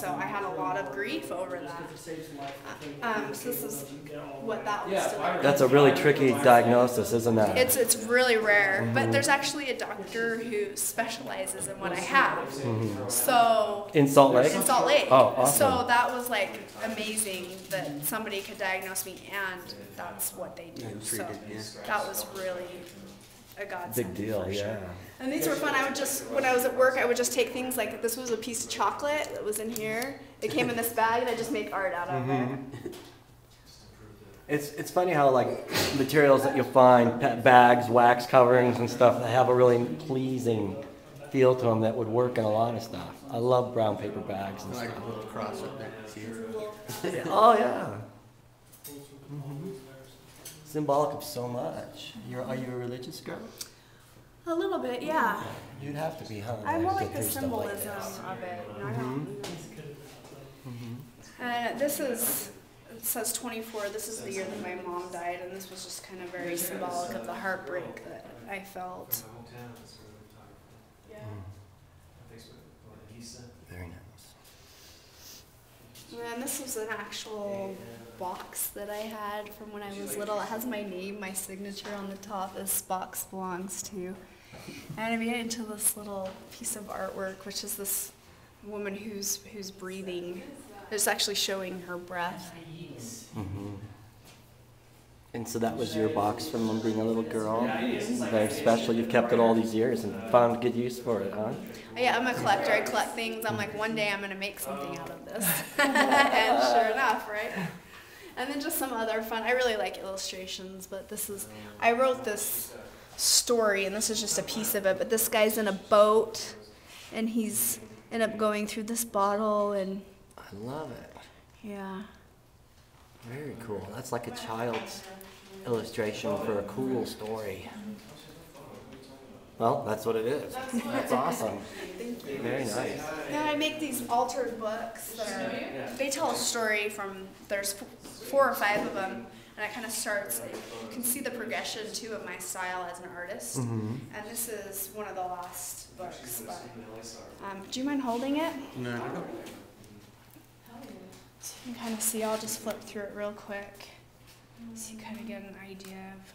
so I had a lot of grief over that. So this is what that was doing. That's a really tricky diagnosis, isn't that? It's really rare, but there's actually a doctor who specializes in what I have. So In Salt Lake? in Salt Lake. Oh, awesome. So that was like amazing that somebody could diagnose me, and that's what they do. So that was really a godsend. Big deal, for sure. yeah. And these were fun. I would just, when I was at work, I would just take things like, this was a piece of chocolate that was in here. It came in this bag, and I just make art out of it. It's funny how like materials that you'll find, bags, wax coverings and stuff, that have a really pleasing feel to them that would work in a lot of stuff. I love brown paper bags and Like stuff. a little cross up there. Oh yeah. Symbolic of so much. Are you a religious girl? A little bit, yeah. You'd have to be, huh? I more like Get the through stuff like symbolism this. of it. You know, I don't. And this is, it says 24. This is the year that my mom died, and this was just kind of very symbolic of the heartbreak that I felt. Very nice. And this was an actual box that I had from when I was little. It has my name, my signature on the top. This box belongs to. And I made it into this little piece of artwork, which is this woman who's breathing. It's actually showing her breath. And so that was your box from being a little girl. Very special. You've kept it all these years and found good use for it, huh? Yeah, I'm a collector. I collect things. I'm like, one day I'm going to make something out of this. And sure enough, right? And then just some other fun. I really like illustrations, but this is, I wrote this story, and this is just a piece of it, but this guy's in a boat, and he's ended up going through this bottle, and I love it. yeah. Very cool. That's like a child's illustration for a cool story. Well, that's what it is. That's awesome. Very nice. Now I make these altered books that are, they tell a story from, there's 4 or 5 of them, and it kind of starts, you can see the progression too of my style as an artist. And this is one of the last books, but do you mind holding it? No. So you can kind of see, I'll just flip through it real quick so you kind of get an idea of.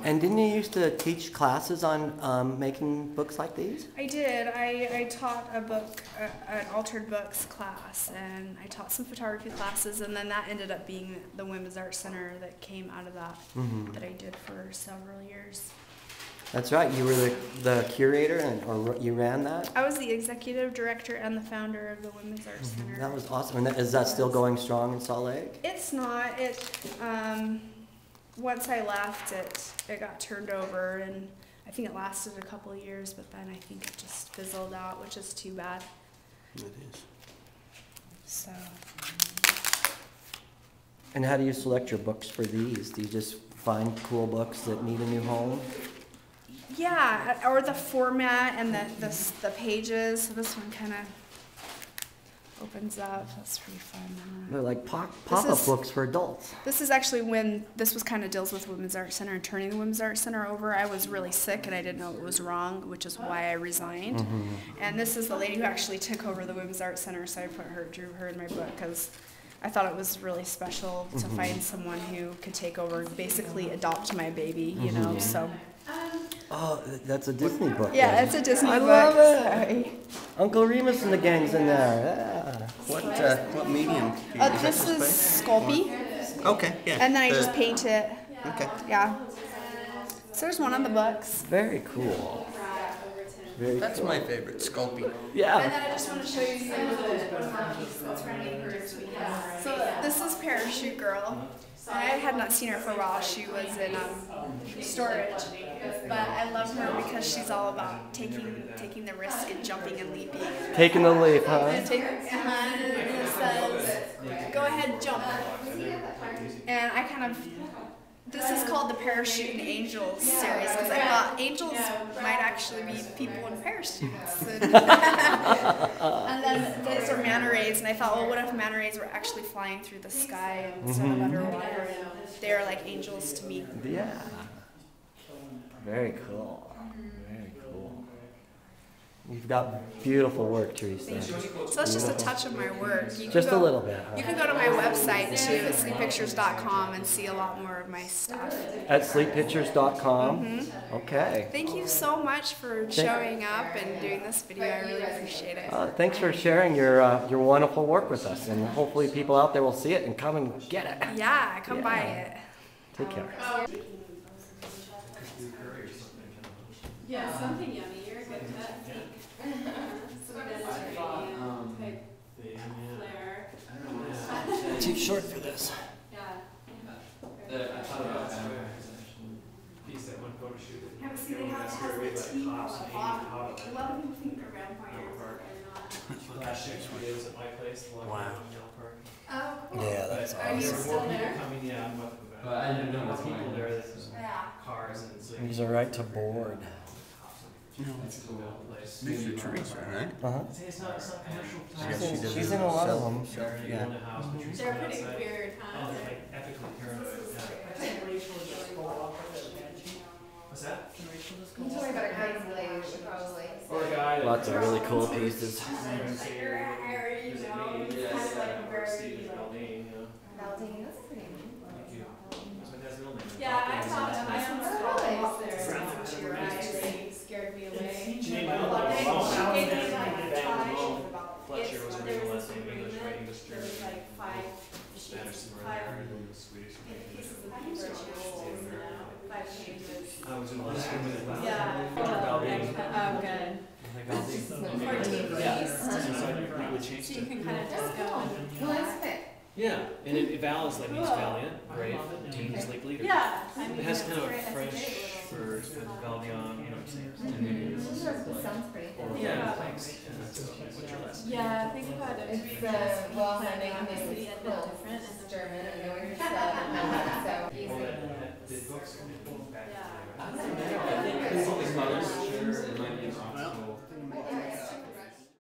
And didn't you used to teach classes on making books like these? I did. I taught a book, an altered books class, and I taught some photography classes, and then that ended up being the Women's Art Center that came out of that, that I did for several years. That's right. You were the curator, or you ran that? I was the executive director and the founder of the Women's Art Center. That was awesome. And is that still going strong in Salt Lake? It's not. Once I left, it got turned over, and I think it lasted a couple of years, but then I think it just fizzled out, which is too bad. It is. So. And how do you select your books for these? Do you just find cool books that need a new home? Yeah, or the format and the pages. So this one kind of opens up. That's pretty fun. They're like pop-up books for adults. This is actually when this was kind of deals with Women's Art Center and turning the Women's Art Center over. I was really sick and I didn't know it was wrong, which is why I resigned. And this is the lady who actually took over the Women's Art Center, so I drew her in my book because I thought it was really special to find someone who could take over and basically adopt my baby, you know. So. Oh, that's a Disney book. Yeah, then. it's a Disney book. I love it. Sorry. Uncle Remus and the gang's in there. Yeah. What medium? Do you use? This is Sculpey, Okay, yeah. and then I just paint it. Okay. Yeah. So there's one on the books. Very cool. Very That's cool. my favorite, Sculpey. Yeah. And then I just want to show you one more piece that's running here too. So this is Parachute Girl. And I had not seen her for a while. She was in storage, but I love her because she's all about taking the risk and jumping and leaping. Taking the leap, huh? And it says, "Go ahead, jump." And I kind of. This is called the Parachute and Angels series because I thought angels might actually be people in parachutes. And then those are manta rays, and I thought, well, what if manta rays were actually flying through the sky instead of underwater? And they're like angels to me. Yeah. Very cool. Very cool. You've got beautiful work, Teresa. Thank you. So that's just a touch of my work. You can Just go, a little bit. You can go to my website too, at sleepictures.com, and see a lot more of my stuff. At sleepictures.com? Mm-hmm. Okay. Thank you so much for showing up and doing this video. I really appreciate it. Thanks for sharing your wonderful work with us, and hopefully people out there will see it and come and get it. Yeah, come buy it. Take care. Yeah, something yummy. You're a good cook. Some Mediterranean type flair. Too short for this. Yeah. I thought about that piece that one photo shoot. See, they have the tea on the bottom. A lot of people think they're vampires. Last year's videos at my place. Wow. Oh, cool. Yeah, that's Are you awesome. still there? Coming, yeah, I'm about to go back. But I didn't know There's that's people mine. there, there's Yeah. cars and it's like. These are right to board. It's a cool place. These are Teresa, right? Uh-huh. It's not commercial. She's in a lot of them. You own a house, but you're They're pretty outside. weird, Oh, huh? they're like ethically paranoid. Yeah. What's that? You told me about a crazy lady, probably. Or a guy that. Lots of really cool pieces. Like your hair, you know, it's kind of like very, Steve like, Valdine, you know. melting. That's pretty neat. Thank you. That's my dad's middle name. Yeah, I thought I almost Oh, really? called there. Since your eyes scared me away. She named my Well, own they- Malone. she gave me Yeah. like Van five Malone. about Fletcher was There original was last this name, English, right, English, There was German. like 5 Spanish sheets, somewhere in 5 there, and Swedish. pieces of paper jewels, 5 pages. I was in the last room with it. Yeah. Oh, good. 14 Yeah. piece. So I would change So you it. can kind of just go and. Well, that's fit. Yeah, and Val is like he's valiant, brave, team, like leader. Yeah. I mean, It has kind of that's great. French That's for kind of Val Dion, you know what I'm saying? Sounds pretty good. Yeah, thanks. And that's what's your last name? Yeah, think about it. It's well, I Planning make obviously this a bit different. German and yours, so easy.